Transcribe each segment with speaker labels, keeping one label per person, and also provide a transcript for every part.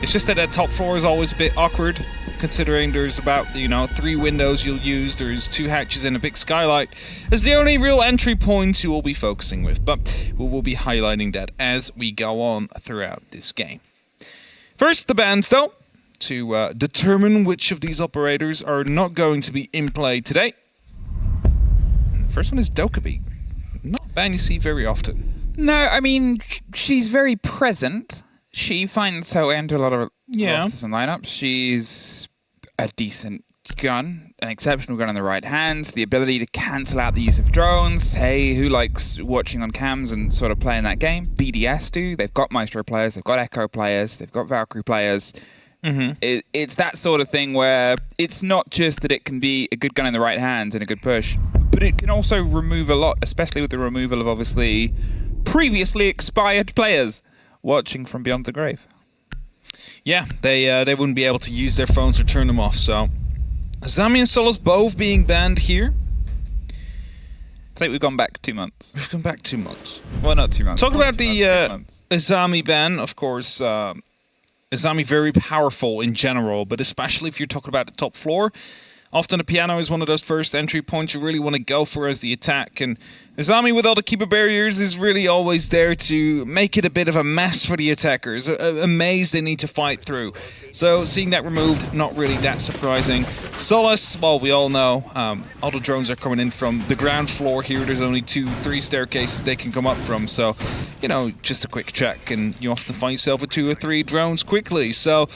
Speaker 1: It's just that that top floor is always a bit awkward, considering there's about, 3 windows you'll use, there's 2 hatches and a big skylight. It's the only real entry point you will be focusing with, but we will be highlighting that as we go on throughout this game. First, the bans, though, to determine which of these operators are not going to be in play today. And the first one is Dokkaebi. Not a ban you see very often.
Speaker 2: No, I mean, she's very present. She finds her way into a lot of rosters and lineups. She's a decent gun, an exceptional gun in the right hands, the ability to cancel out the use of drones. Hey, who likes watching on cams and sort of playing that game? BDS do. They've got Maestro players, they've got Echo players, they've got Valkyrie players. It's that sort of thing where it's not just that it can be a good gun in the right hands and a good push, but it can also remove a lot, especially with the removal of obviously previously expired players watching from beyond the grave.
Speaker 1: Yeah, they wouldn't be able to use their phones or turn them off, so Azami and Solos both being banned here.
Speaker 2: It's like we've gone back 2 months.
Speaker 1: We've gone back 2 months.
Speaker 2: Well, not 2 months.
Speaker 1: Talk about the
Speaker 2: 6 months.
Speaker 1: Azami ban, of course. Azami very powerful in general, but especially if you're talking about the top floor. Often the piano is one of those first entry points you really want to go for as the attack, and Azami with all the keeper barriers is really always there to make it a bit of a mess for the attackers, a maze they need to fight through. So seeing that removed, not really that surprising. Solas, well, we all know, all the drones are coming in from the ground floor here. There's only 2-3 staircases they can come up from, so, just a quick check, and you often find yourself with 2 or 3 drones quickly. So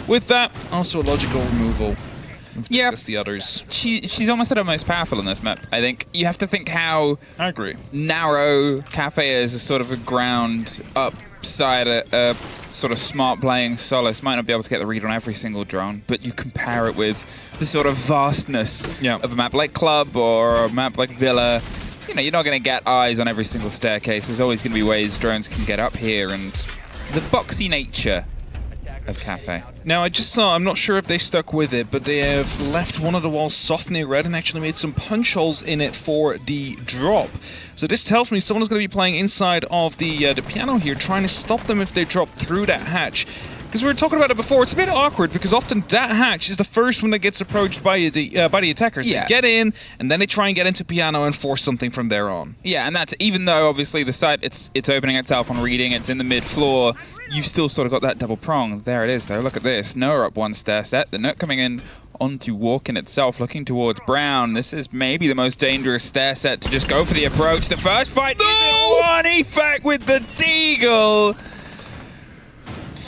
Speaker 1: with that, also a logical removal. We've discussed the others.
Speaker 2: She's almost at her most powerful in this map, I think. You have to think how
Speaker 1: I agree.
Speaker 2: Narrow Cafe is, a sort of a ground upside, a sort of smart playing Solas might not be able to get the read on every single drone, but you compare it with the sort of vastness of a map like Club or a map like Villa. You're not going to get eyes on every single staircase. There's always going to be ways drones can get up here, and the boxy nature of Cafe.
Speaker 1: Now, I just saw, I'm not sure if they stuck with it, but they have left one of the walls soft near red and actually made some punch holes in it for the drop. So this tells me someone's going to be playing inside of the piano here, trying to stop them if they drop through that hatch. Because we were talking about it before, it's a bit awkward because often that hatch is the first one that gets approached by the attackers.
Speaker 2: Yeah.
Speaker 1: They get in, and then they try and get into piano and force something from there on.
Speaker 2: Yeah, and that's even though obviously the site, it's opening itself on reading, it's in the mid-floor, you've still sort of got that double prong. There it is though, look at this. Noah up 1 stair set, the Nook coming in onto Walk-in itself, looking towards Brown. This is maybe the most dangerous stair set to just go for the approach. The first fight is one effect with the Deagle.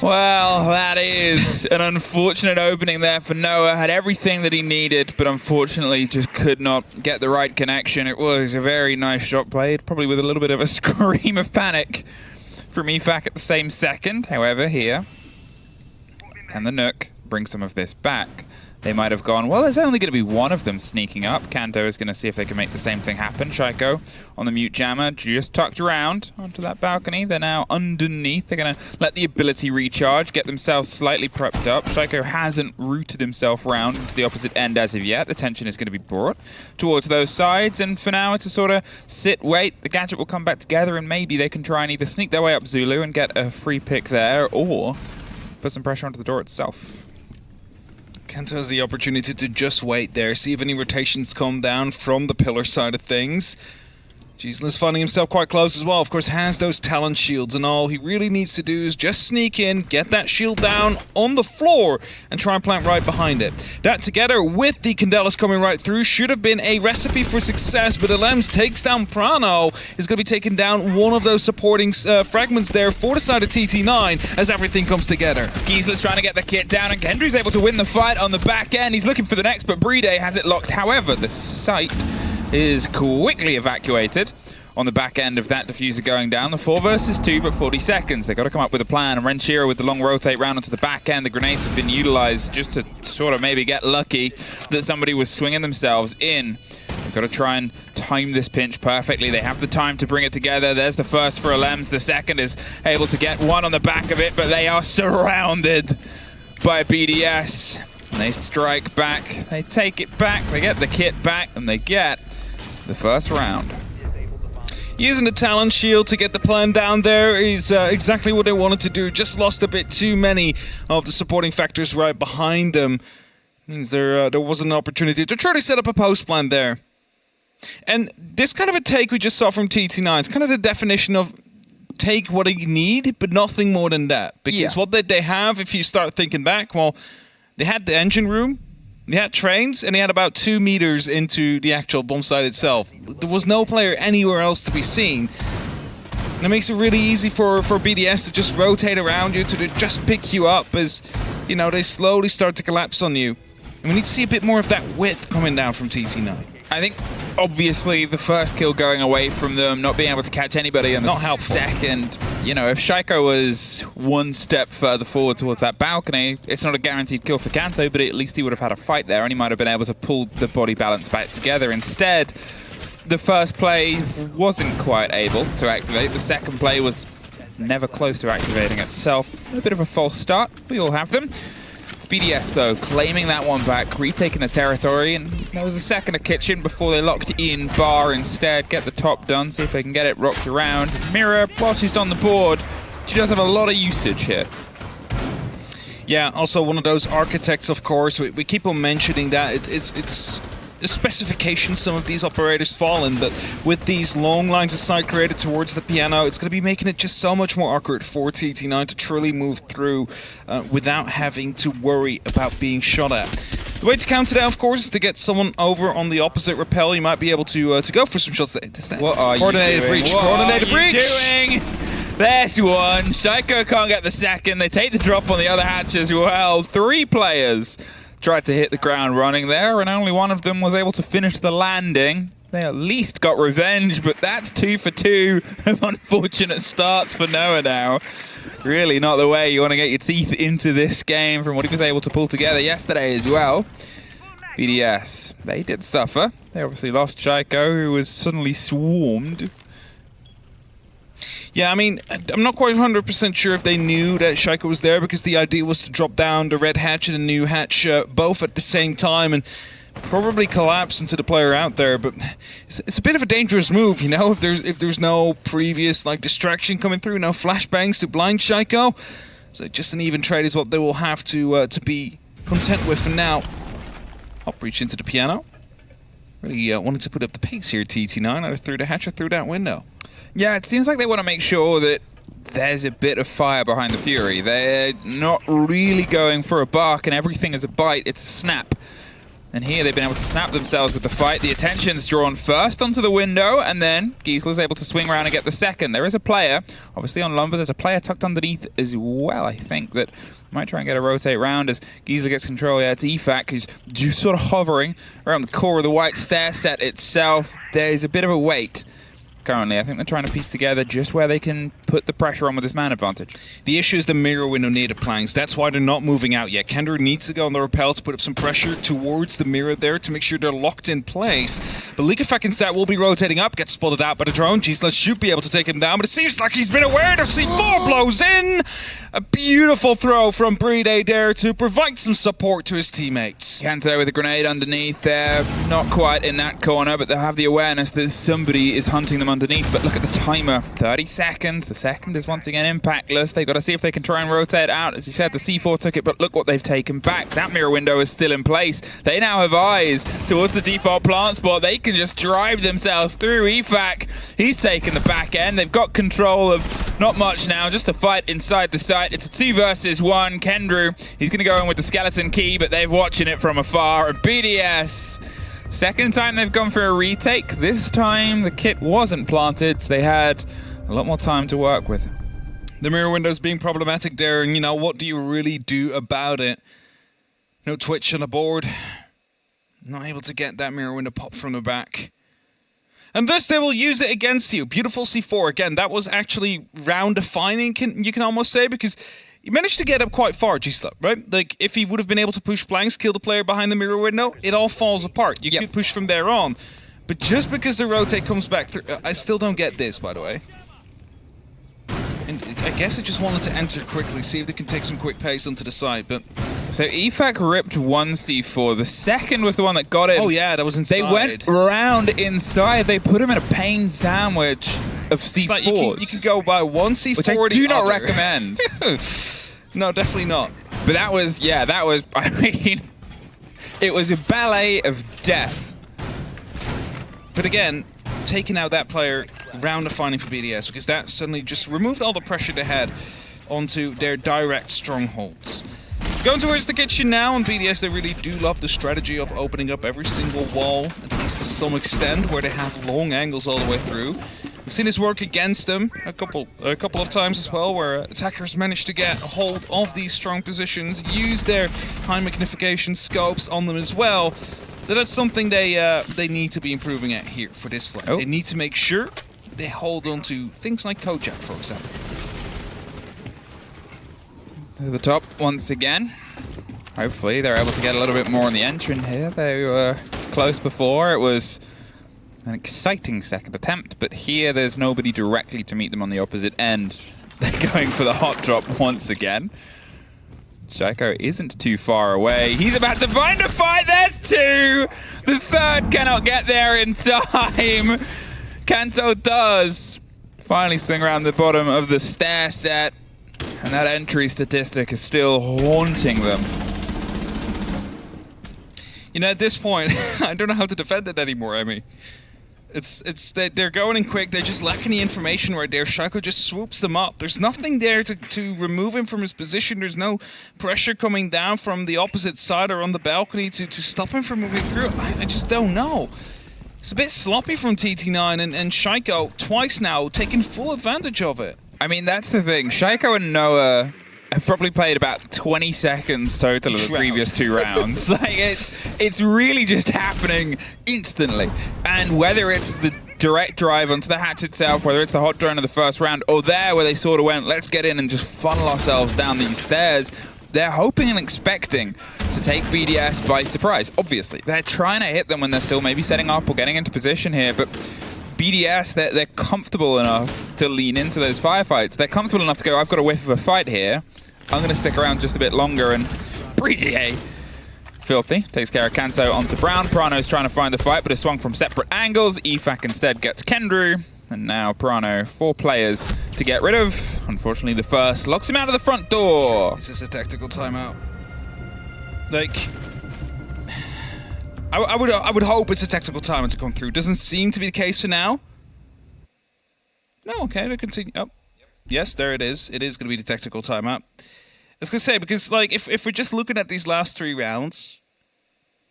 Speaker 2: Well, that is an unfortunate opening there for Noah. Had everything that he needed, but unfortunately just could not get the right connection. It was a very nice shot played, probably with a little bit of a scream of panic from Efak at the same second. However, here, can the Nook bring some of this back? They might have gone, well, there's only going to be one of them sneaking up. Kanto is going to see if they can make the same thing happen. Shaiko on the mute jammer, just tucked around onto that balcony. They're now underneath. They're going to let the ability recharge, get themselves slightly prepped up. Shaiko hasn't rooted himself around into the opposite end as of yet. Attention is going to be brought towards those sides. And for now, it's a sort of sit, wait. The gadget will come back together, and maybe they can try and either sneak their way up Zulu and get a free pick there, or put some pressure onto the door itself.
Speaker 1: Kanto has the opportunity to just wait there, see if any rotations come down from the pillar side of things. Jeezlin's finding himself quite close as well. Of course, has those talent shields and all he really needs to do is just sneak in, get that shield down on the floor, and try and plant right behind it. That together with the Candelas coming right through should have been a recipe for success, but Alems takes down Prano. Is going to be taking down one of those supporting fragments there for the side of TT9 as everything comes together.
Speaker 2: Gisla's trying to get the kit down, and Kendry's able to win the fight on the back end. He's looking for the next, but Bride has it locked. However, the site is quickly evacuated on the back end of that diffuser going down. The 4 versus 2, but 40 seconds. They've got to come up with a plan. And Renshiro with the long rotate round onto the back end. The grenades have been utilized just to sort of maybe get lucky that somebody was swinging themselves in. They've got to try and time this pinch perfectly. They have the time to bring it together. There's the first for Alems. The second is able to get one on the back of it, but they are surrounded by BDS. And they strike back. They take it back. They get the kit back, and they get the first round.
Speaker 1: Using the talent shield to get the plan down there is exactly what they wanted to do. Just lost a bit too many of the supporting factors right behind them. Means there wasn't an opportunity to try to set up a post plan there. And this kind of a take we just saw from TT9, it's kind of the definition of take what you need, but nothing more than that. Because what did they have, if you start thinking back? Well, they had the engine room, they had trains, and they had about 2 meters into the actual bomb site itself. There was no player anywhere else to be seen. And it makes it really easy for BDS to just rotate around you, to just pick you up as, you know, they slowly start to collapse on you. And we need to see a bit more of that width coming down from TT9.
Speaker 2: I think, obviously, the first kill going away from them, not being able to catch anybody on the second. You know, if Shaiko was one step further forward towards that balcony, it's not a guaranteed kill for Kanto, but at least he would have had a fight there, and he might have been able to pull the body balance back together. Instead, the first play wasn't quite able to activate. The second play was never close to activating itself. A bit of a false start. We all have them. It's BDS, though, claiming that one back, retaking the territory, and there was a second of kitchen before they locked in bar instead. Get the top done, see if they can get it rocked around. Mira, while she's on the board, she does have a lot of usage here.
Speaker 1: Yeah, also one of those architects, of course. We keep on mentioning that. It's the specification some of these operators fall in, but with these long lines of sight created towards the piano, it's going to be making it just so much more awkward for TT9 to truly move through without having to worry about being shot at. The way to counter that, of course, is to get someone over on the opposite rappel. You might be able to go for some shots.
Speaker 2: What are
Speaker 1: coordinated
Speaker 2: you doing?
Speaker 1: breach.
Speaker 2: What
Speaker 1: coordinated
Speaker 2: are
Speaker 1: breach.
Speaker 2: You doing? There's one. Shaiko can't get the second. They take the drop on the other hatch as well. 3 players tried to hit the ground running there, and only one of them was able to finish the landing. They at least got revenge, but that's 2 for 2 of unfortunate starts for Noah now. Really not the way you want to get your teeth into this game from what he was able to pull together yesterday as well. BDS, they did suffer. They obviously lost Shaiko, who was suddenly swarmed.
Speaker 1: Yeah, I mean, I'm not quite 100% sure if they knew that Shaiko was there, because the idea was to drop down the red hatch and the new hatch both at the same time and probably collapse into the player out there. But it's a bit of a dangerous move, you know, if there's no previous like distraction coming through, no flashbangs to blind Shaiko. So just an even trade is what they will have to be content with for now. Up reach into the piano. Really wanted to put up the pace here, TT9, either through the hatch or through that window.
Speaker 2: Yeah, it seems like they want to make sure that there's a bit of fire behind the Fury. They're not really going for a bark and everything is a bite, it's a snap. And here they've been able to snap themselves with the fight. The attention's drawn first onto the window, and then Gisla's able to swing around and get the second. There is a player, obviously on Lumber, there's a player tucked underneath as well, I think, that might try and get a rotate round as Gisla gets control. Yeah, it's EFAC, who's just sort of hovering around the core of the white stair set itself. There's a bit of a wait currently. I think they're trying to piece together just where they can put the pressure on with this man advantage.
Speaker 1: The issue is the mirror window native planks. That's why they're not moving out yet. Kendra needs to go on the rappel to put up some pressure towards the mirror there to make sure they're locked in place. But Leakefak instead will be rotating up, gets spotted out by the drone. Gisla should be able to take him down, but it seems like he's been aware. The C4 blows in. A beautiful throw from Brede there to provide some support to his teammates.
Speaker 2: Kanto with a grenade underneath there. Not quite in that corner, but they have the awareness that somebody is hunting them underneath. But look at the timer, 30 seconds. The second is once again impactless. They've got to see if they can try and rotate out. As you said, the C4 took it, but look what they've taken back. That mirror window is still in place. They now have eyes towards the default plant spot. They can just drive themselves through. EFAC, he's taken the back end. They've got control of not much now, just a fight inside the site. It's a 2 versus 1. Kendrew, he's going to go in with the skeleton key, but they're watching it from afar. And BDS, second time they've gone for a retake. This time the kit wasn't planted. They had a lot more time to work with.
Speaker 1: The mirror window's being problematic there, and you know, what do you really do about it? No twitch on the board. Not able to get that mirror window popped from the back. And thus they will use it against you. Beautiful C4. Again, that was actually round defining, you can almost say, because he managed to get up quite far, Gisla, right? Like, if he would have been able to push blanks, kill the player behind the mirror window, it all falls apart. You could push from there on. But just because the rotate comes back through, I still don't get this, by the way. And I guess it just wanted to enter quickly, see if they can take some quick pace onto the side, but
Speaker 2: So EFAC ripped one C4. The second was the one that got him.
Speaker 1: Oh yeah, that was inside.
Speaker 2: They went around inside. They put him in a pain sandwich of C4s.
Speaker 1: It's like you can go by one C4
Speaker 2: which I
Speaker 1: or the
Speaker 2: do not
Speaker 1: other.
Speaker 2: recommend.
Speaker 1: No, definitely not.
Speaker 2: But that was, yeah, that was, I mean, it was a ballet of death.
Speaker 1: But again, taking out that player, round defining for BDS, because that suddenly just removed all the pressure they had onto their direct strongholds. Going towards the kitchen now, and BDS, they really do love the strategy of opening up every single wall, at least to some extent, where they have long angles all the way through. We've seen this work against them a couple of times as well, where attackers managed to get a hold of these strong positions, use their high magnification scopes on them as well. So that's something they need to be improving at here for this one.
Speaker 2: Oh.
Speaker 1: They need to make sure they hold on to things like Kojak, for example.
Speaker 2: To the top once again. Hopefully they're able to get a little bit more on the entrance here. They were close before. It was an exciting second attempt, but here there's nobody directly to meet them on the opposite end. They're going for the hot drop once again. Shaiko isn't too far away. He's about to find a fight. There's two! The third cannot get there in time. Kanto does finally swing around the bottom of the stair set, and that entry statistic is still haunting them.
Speaker 1: You know, at this point, I don't know how to defend it anymore, Emmy. It's that they're going in quick, they're just lacking the information right there. Shaiko just swoops them up. There's nothing there to remove him from his position. There's no pressure coming down from the opposite side or on the balcony to stop him from moving through. I just don't know. It's a bit sloppy from TT9 and Shaiko twice now taking full advantage of it.
Speaker 2: I mean, that's the thing. Shaiko and Noah have probably played about 20 seconds total of the previous two rounds. Like, it's really just happening instantly. And whether it's the direct drive onto the hatch itself, whether it's the hot drone of the first round, or there where they sort of went, let's get in and just funnel ourselves down these stairs, they're hoping and expecting to take BDS by surprise. Obviously, they're trying to hit them when they're still maybe setting up or getting into position here, but BDS, they're comfortable enough to lean into those firefights. They're comfortable enough to go, I've got a whiff of a fight here. I'm going to stick around just a bit longer, and BDA, filthy, takes care of Kanto onto Brown. Prano's trying to find the fight, but is swung from separate angles. EFAC instead gets Kendrew, and now Prano, 4 players to get rid of. Unfortunately, the first locks him out of the front door.
Speaker 1: This is a tactical timeout. Like, I would hope it's a tactical timeout to come through. Doesn't seem to be the case for now. No, okay, they continue. Oh, yes, there it is. It is going to be the tactical timeout. I was going to say, because like if we're just looking at these last 3 rounds,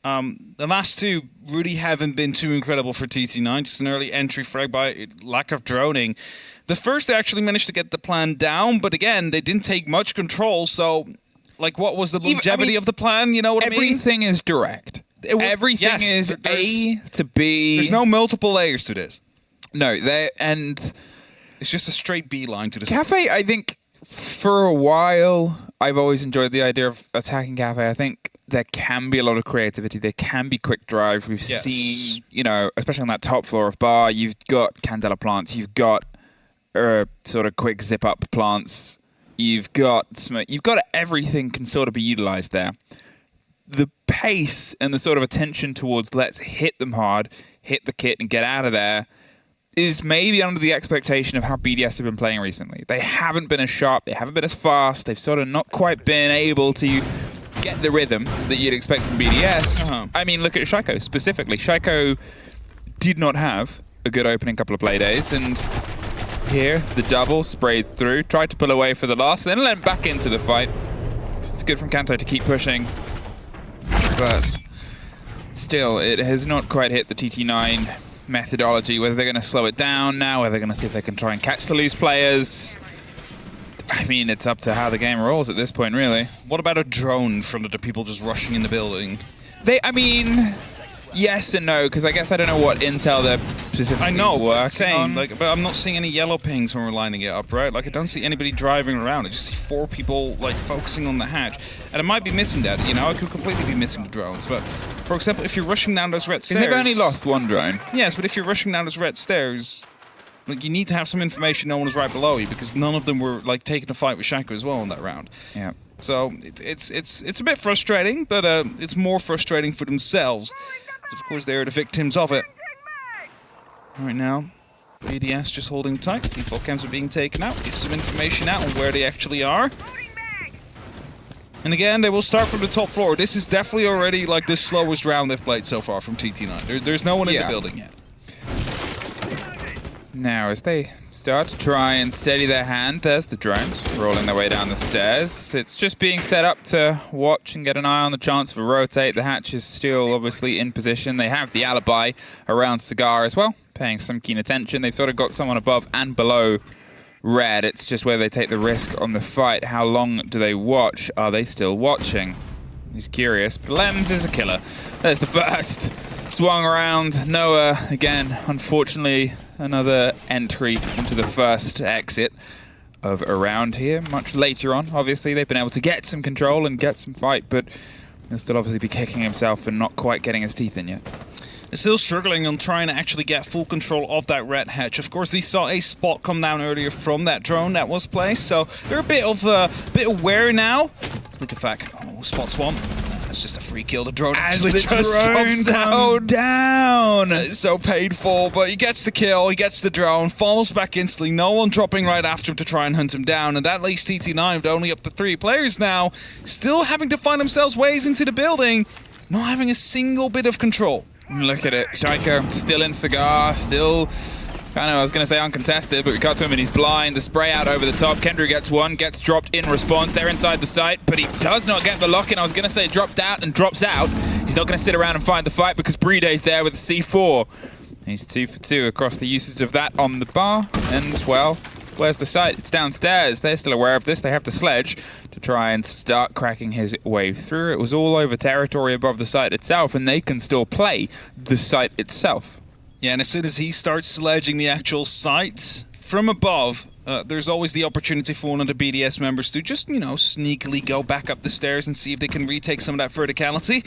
Speaker 1: the last 2 really haven't been too incredible for TT9. Just an early entry frag by lack of droning. The first, they actually managed to get the plan down, but again, they didn't take much control. So, like, what was the longevity of the plan? You know what I mean?
Speaker 2: Everything is direct. Everything is A to B.
Speaker 1: There's no multiple layers to this.
Speaker 2: No, and
Speaker 1: it's just a straight B line to the
Speaker 2: Cafe. I think for a while, I've always enjoyed the idea of attacking Cafe. I think there can be a lot of creativity. There can be quick drives. We've seen, you know, especially on that top floor of bar, you've got Candela plants, you've got sort of quick zip up plants, you've got everything can sort of be utilized there. The pace and the sort of attention towards let's hit them hard, hit the kit and get out of there is maybe under the expectation of how BDS have been playing recently. They haven't been as sharp, they haven't been as fast, they've sort of not quite been able to get the rhythm that you'd expect from BDS. I mean, look at Shaiko specifically. Shaiko did not have a good opening couple of play days, and here the double sprayed through, tried to pull away for the last, then went back into the fight. It's good from Kanto to keep pushing, but still, it has not quite hit the TT9 methodology, whether they're going to slow it down now, whether they're going to see if they can try and catch the loose players. I mean, it's up to how the game rolls at this point, really.
Speaker 1: What about a drone in front of the people just rushing in the building?
Speaker 2: I mean, yes and no, because I guess I don't know what intel they're specifically working on.
Speaker 1: Like, but I'm not seeing any yellow pings when we're lining it up, right? Like, I don't see anybody driving around. I just see 4 people, like, focusing on the hatch. And I might be missing that, you know? I could completely be missing the drones. But, for example, if you're rushing down those red stairs...
Speaker 2: They've only lost 1 drone.
Speaker 1: Yes, but if you're rushing down those red stairs, Like, you need to have some information no one was right below you, because none of them were like taking a fight with Shaiko as well in that round.
Speaker 2: Yeah.
Speaker 1: So it's a bit frustrating, but it's more frustrating for themselves. Of course, they're the victims of it. Right now, BDS just holding tight. Default cams are being taken out. Get some information out on where they actually are. And again, they will start from the top floor. This is definitely already like the slowest round they've played so far from TT9. There's no one in the building yet.
Speaker 2: Now, as they start to try and steady their hand, there's the drones rolling their way down the stairs. It's just being set up to watch and get an eye on the chance for rotate. The hatch is still obviously in position. They have the alibi around Cigar as well, paying some keen attention. They've sort of got someone above and below Red. It's just where they take the risk on the fight. How long do they watch? Are they still watching? He's curious. Blems is a killer. There's the first. Swung around. Noah, again, unfortunately, another entry into the first exit of a round here. Much later on, obviously, they've been able to get some control and get some fight, but he'll still obviously be kicking himself and not quite getting his teeth in yet.
Speaker 1: They're still struggling on trying to actually get full control of that red hatch. Of course, we saw a spot come down earlier from that drone that was placed, so they're a bit aware now. Look at that. Oh, spots one. That's just a free kill. The drone actually just drops down. So painful, but he gets the kill, he gets the drone, falls back instantly. No one dropping right after him to try and hunt him down, and that leaves TT9 with only up to 3 players now, still having to find themselves ways into the building, not having a single bit of control.
Speaker 2: Look at it. Shaiko still in Cigar, still kind of, I was going to say uncontested, but we cut to him and he's blind. The spray out over the top. Kendra gets one, gets dropped in response. They're inside the site, but he does not get the lock-in. I was going to say dropped out and drops out. He's not going to sit around and find the fight because Breeday's there with the C4. He's 2 for 2 across the uses of that on the bar. And, well, where's the site? It's downstairs. They're still aware of this. They have the sledge to try and start cracking his way through. It was all over territory above the site itself, and they can still play the site itself.
Speaker 1: Yeah, and as soon as he starts sledging the actual site from above, there's always the opportunity for one of the BDS members to just, you know, sneakily go back up the stairs and see if they can retake some of that verticality.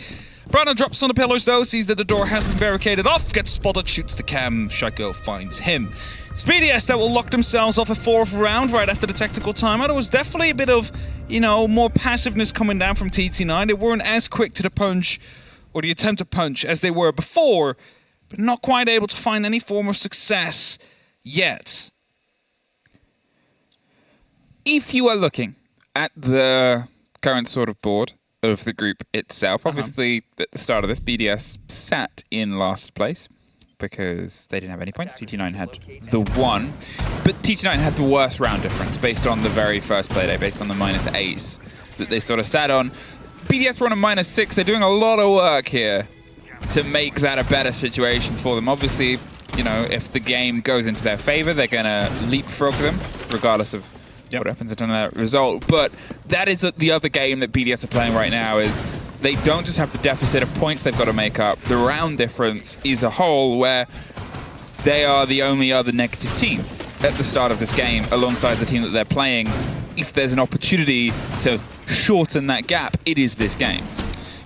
Speaker 1: Brana drops on the pillars though, sees that the door has been barricaded off, gets spotted, shoots the cam, Shaiko finds him. It's BDS that will lock themselves off a 4th round right after the tactical timeout. There was definitely a bit of, you know, more passiveness coming down from TT9. They weren't as quick to the punch, or the attempt to punch, as they were before, but not quite able to find any form of success yet.
Speaker 2: If you are looking at the current sort of board of the group itself, obviously at the start of this, BDS sat in last place because they didn't have any points. TT9 had the 1, but TT9 had the worst round difference based on the very first playday, based on the -8s that they sort of sat on. BDS were on a -6. They're doing a lot of work here to make that a better situation for them. Obviously, you know, if the game goes into their favor, they're going to leapfrog them, regardless of what happens in that result. But that is the other game that BDS are playing right now, is they don't just have the deficit of points they've got to make up. The round difference is a whole where they are the only other negative team at the start of this game, alongside the team that they're playing. If there's an opportunity to shorten that gap, it is this game.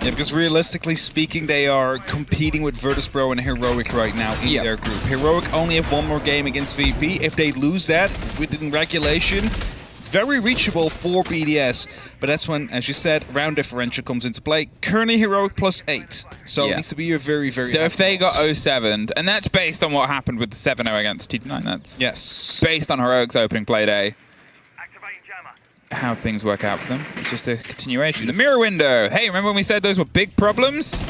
Speaker 1: Yeah, because realistically speaking, they are competing with Virtus.pro and Heroic right now in their group. Heroic only have 1 more game against VP. If they lose that within regulation, very reachable for BDS. But that's when, as you said, round differential comes into play. Currently Heroic +8. So it needs to be a very, very...
Speaker 2: So if they got 0-7, and that's based on what happened with the 7-0 against TT9, that's based on Heroic's opening play day. How things work out for them. It's just a continuation. The mirror window. Hey, remember when we said those were big problems?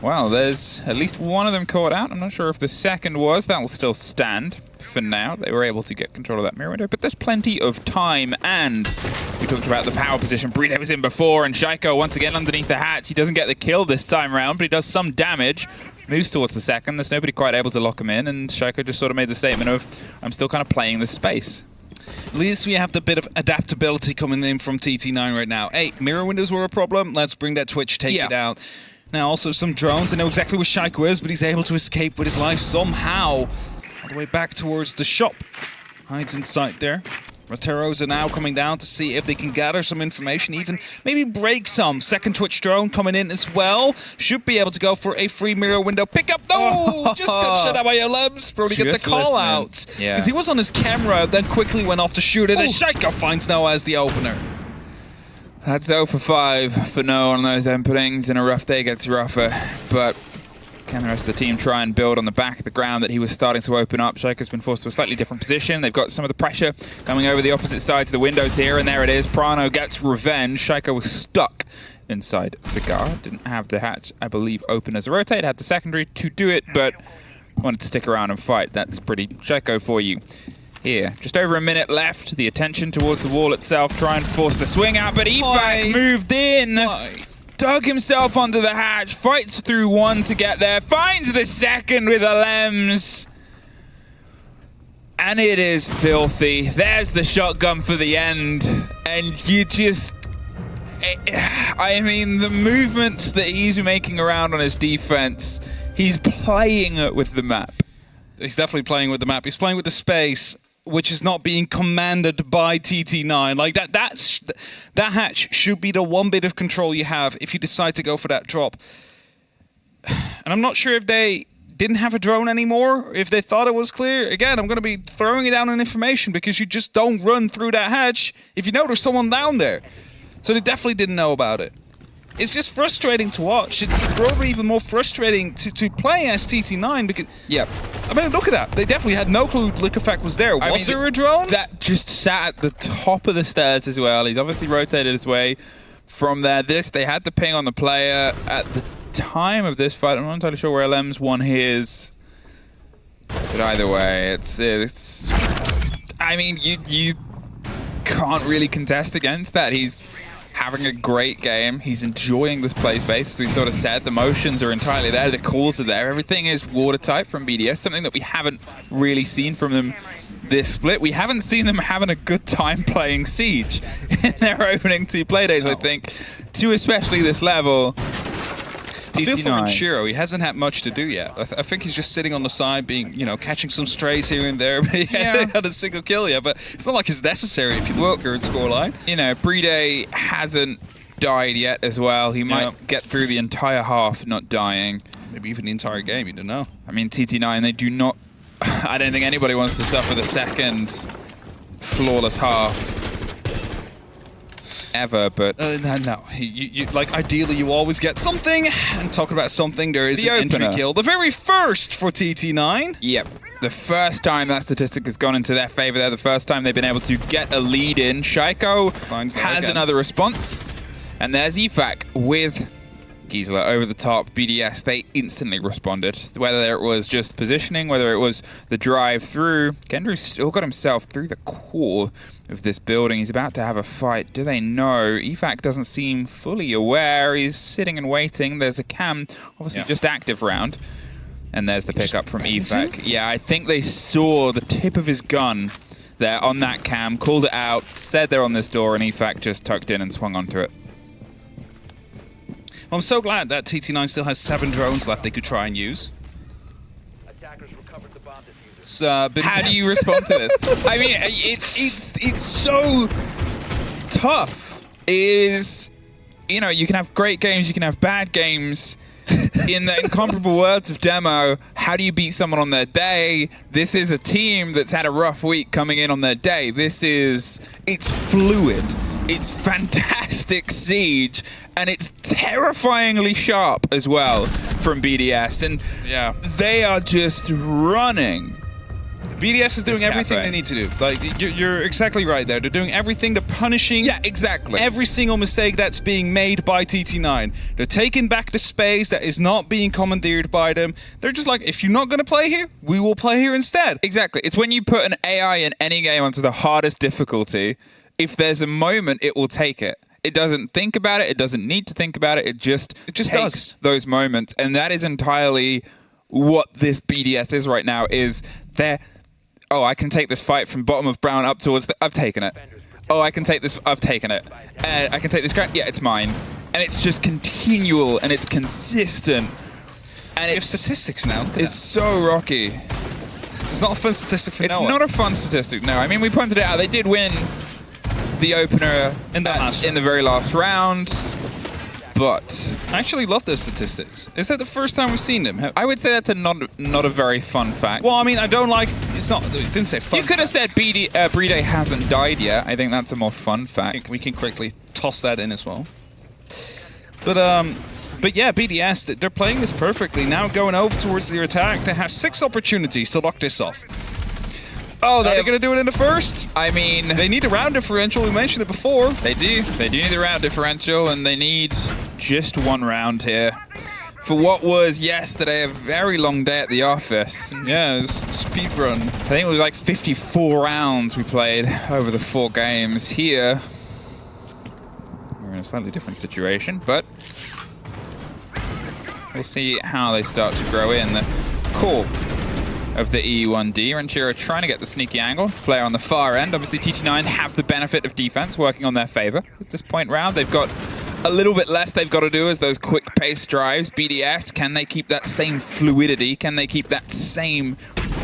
Speaker 2: Well, there's at least one of them caught out. I'm not sure if the second was. That will still stand for now. They were able to get control of that mirror window, but there's plenty of time. And we talked about the power position Brito was in before, and Shaiko once again underneath the hatch. He doesn't get the kill this time around, but he does some damage. Moves towards the second. There's nobody quite able to lock him in, and Shaiko just sort of made the statement of, I'm still kind of playing this space.
Speaker 1: At least we have the bit of adaptability coming in from TT9 right now. Hey, mirror windows were a problem. Let's bring that Twitch, take it out. Now also some drones. I know exactly where Shaiko is, but he's able to escape with his life somehow. All the way back towards the shop. Hides in sight there. Roteros are now coming down to see if they can gather some information, even maybe break some. Second Twitch drone coming in as well. Should be able to go for a free mirror window pickup. No! Just got shut out by Lebs. Probably get the call out.
Speaker 2: Yeah.
Speaker 1: Because he was on his camera, then quickly went off to shoot it. And Shaiko finds Noah as the opener.
Speaker 2: That's 0 for 5 for Noah on those openings, and a rough day gets rougher. But can the rest of the team try and build on the back of the ground that he was starting to open up? Shaiko's been forced to a slightly different position. They've got some of the pressure coming over the opposite sides of the windows here, and there it is. Prano gets revenge. Shaiko was stuck inside Cigar. Didn't have the hatch, I believe, open as a rotate. Had the secondary to do it, but wanted to stick around and fight. That's pretty Shaiko for you. Here, just over a minute left. The attention towards the wall itself. Try and force the swing out, but Efak moved in. Dug himself onto the hatch, fights through one to get there, finds the second with a Lems. And it is filthy. There's the shotgun for the end. And you just... I mean, the movements that he's making around on his defense, he's playing with the map.
Speaker 1: He's definitely playing with the map. He's playing with the space, which is not being commanded by TT9. Like that hatch should be the one bit of control you have if you decide to go for that drop. And I'm not sure if they didn't have a drone anymore, if they thought it was clear. Again, I'm going to be throwing it down on information because you just don't run through that hatch if you know there's someone down there. So they definitely didn't know about it. It's just frustrating to watch. It's probably even more frustrating to play as TT9 because...
Speaker 2: Yep.
Speaker 1: I mean, look at that. They definitely had no clue Liquefact was there. Was there a drone?
Speaker 2: That just sat at the top of the stairs as well. He's obviously rotated his way from there. They had the ping on the player at the time of this fight. I'm not entirely sure where LM's won his. But either way, it's I mean, you can't really contest against that. He's having a great game. He's enjoying this play space. As we sort of said, the motions are entirely there. The calls are there. Everything is watertight from BDS, something that we haven't really seen from them this split. We haven't seen them having a good time playing Siege in their opening 2 play days, I think, to especially this level.
Speaker 1: I feel for Renshiro. He hasn't had much to do yet. I think he's just sitting on the side, being, catching some strays here and there. But he hasn't had a single kill yet. But it's not like it's necessary if you look at the current scoreline.
Speaker 2: Brede hasn't died yet as well. He might get through the entire half not dying.
Speaker 1: Maybe even the entire game. You don't know.
Speaker 2: I mean, TT9, they do not... I don't think anybody wants to suffer the second flawless half. Ever, but
Speaker 1: no. Like ideally, you always get something. And talking about something, there is an entry kill, the very first for TT9.
Speaker 2: Yep, the first time that statistic has gone into their favor. There, the first time they've been able to get a lead in. Shaiko has another response, and there's Efak with Gisela over the top. BDS, they instantly responded. Whether it was just positioning, whether it was the drive through, Kendrick still got himself through the core of this building. He's about to have a fight. Do they know? Efak doesn't seem fully aware. He's sitting and waiting. There's a cam, obviously just active round. And there's the pickup from Efak. Yeah, I think they saw the tip of his gun there on that cam, called it out, said they're on this door, and Efak just tucked in and swung onto it.
Speaker 1: I'm so glad that TT9 still has 7 drones left they could try and use.
Speaker 2: How do you respond to this? I mean, it's so tough. You can have great games, you can have bad games. In the incomparable words of Demo, how do you beat someone on their day? This is a team that's had a rough week coming in on their day. It's fluid. It's fantastic Siege, and it's terrifyingly sharp as well from BDS. And they are just running.
Speaker 1: BDS is doing everything they need to do. Like, you're exactly right there. They're doing everything. They're punishing every single mistake that's being made by TT9. They're taking back the space that is not being commandeered by them. They're just like, if you're not going to play here, we will play here instead.
Speaker 2: Exactly. It's when you put an AI in any game onto the hardest difficulty, if there's a moment, it will take it. It doesn't think about it. It doesn't need to think about it. It just takes those moments. And that is entirely what this BDS is right now, is they're... Oh, I can take this fight from bottom of brown up towards I've taken it. Oh, I can take this... I've taken it. I can take this ground. Yeah, it's mine. And it's just continual, and it's consistent. And it's
Speaker 1: statistics now.
Speaker 2: It's so rocky.
Speaker 1: It's not a fun statistic for Noah.
Speaker 2: It's not a fun statistic, no. I mean, we pointed it out. They did win the opener
Speaker 1: in
Speaker 2: the very last round, but
Speaker 1: I actually love those statistics. Is that the first time we've seen them?
Speaker 2: I would say that's not a very fun fact.
Speaker 1: Well, I mean, I don't like. It's not. It didn't say fun.
Speaker 2: You could have said BD hasn't died yet. I think that's a more fun fact.
Speaker 1: We can quickly toss that in as well. But yeah, BDS, they're playing this perfectly. Now going over towards their attack, they have 6 opportunities to lock this off.
Speaker 2: Oh,
Speaker 1: they're going to do it in the first?
Speaker 2: I mean,
Speaker 1: they need a round differential. We mentioned it before.
Speaker 2: They do. They do need a round differential, and they need just 1 round here. For what was yesterday a very long day at the office.
Speaker 1: Yeah, it was speed run.
Speaker 2: I think it was like 54 rounds we played over the 4 games. Here, we're in a slightly different situation, but we'll see how they start to grow in. The core of the E1D. Ranchero trying to get the sneaky angle. Player on the far end. Obviously, TT9 have the benefit of defense working on their favor. At this point round, they've got a little bit less they've got to do as those quick pace drives. BDS, can they keep that same fluidity? Can they keep that same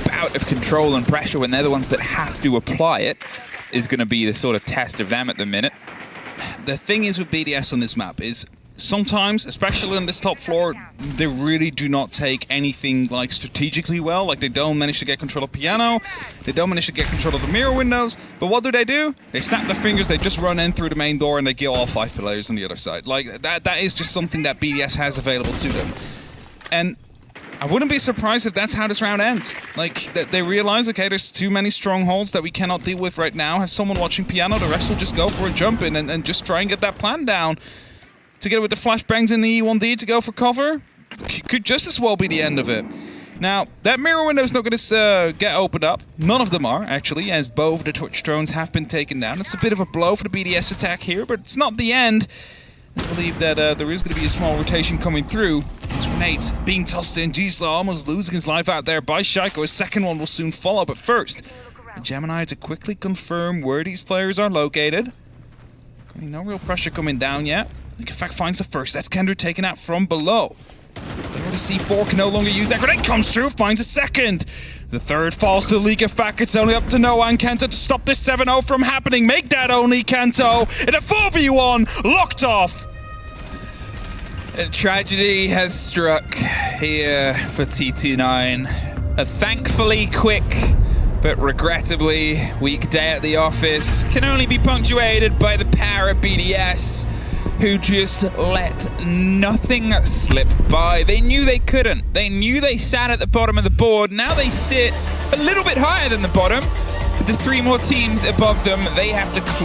Speaker 2: bout of control and pressure when they're the ones that have to apply it? Is going to be the sort of test of them at the minute.
Speaker 1: The thing is with BDS on this map is sometimes, especially on this top floor, they really do not take anything like strategically well. Like they don't manage to get control of piano, they don't manage to get control of the mirror windows. But what do? They snap their fingers, they just run in through the main door, and they kill all 5 players on the other side. Like that is just something that BDS has available to them. And I wouldn't be surprised if that's how this round ends. Like, they realize, okay, there's too many strongholds that we cannot deal with right now. Has someone watching piano, the rest will just go for a jump in and just try and get that plan down. Together with the flashbangs in the E1D to go for cover, could just as well be the end of it. Now, that mirror window is not going to get opened up. None of them are, actually, as both the Twitch drones have been taken down. It's a bit of a blow for the BDS attack here, but it's not the end. I believe that there is going to be a small rotation coming through. It's grenades being tossed in. Gisla almost losing his life out there by Shaiko. His second one will soon follow, but first, the Gemini to quickly confirm where these players are located. No real pressure coming down yet. In fact, finds the first. That's Kendra taken out from below. The C4 can no longer use that grenade. Comes through, finds a second. The third falls to the League. In fact, it's only up to Noah and Kento to stop this 7-0 from happening. Make that only, Kento. In a 4v1, locked off.
Speaker 2: A tragedy has struck here for TT9. A thankfully quick, but regrettably weak day at the office can only be punctuated by the power of BDS, who just let nothing slip by. They knew they couldn't. They knew they sat at the bottom of the board. Now they sit a little bit higher than the bottom, but there's 3 more teams above them. They have to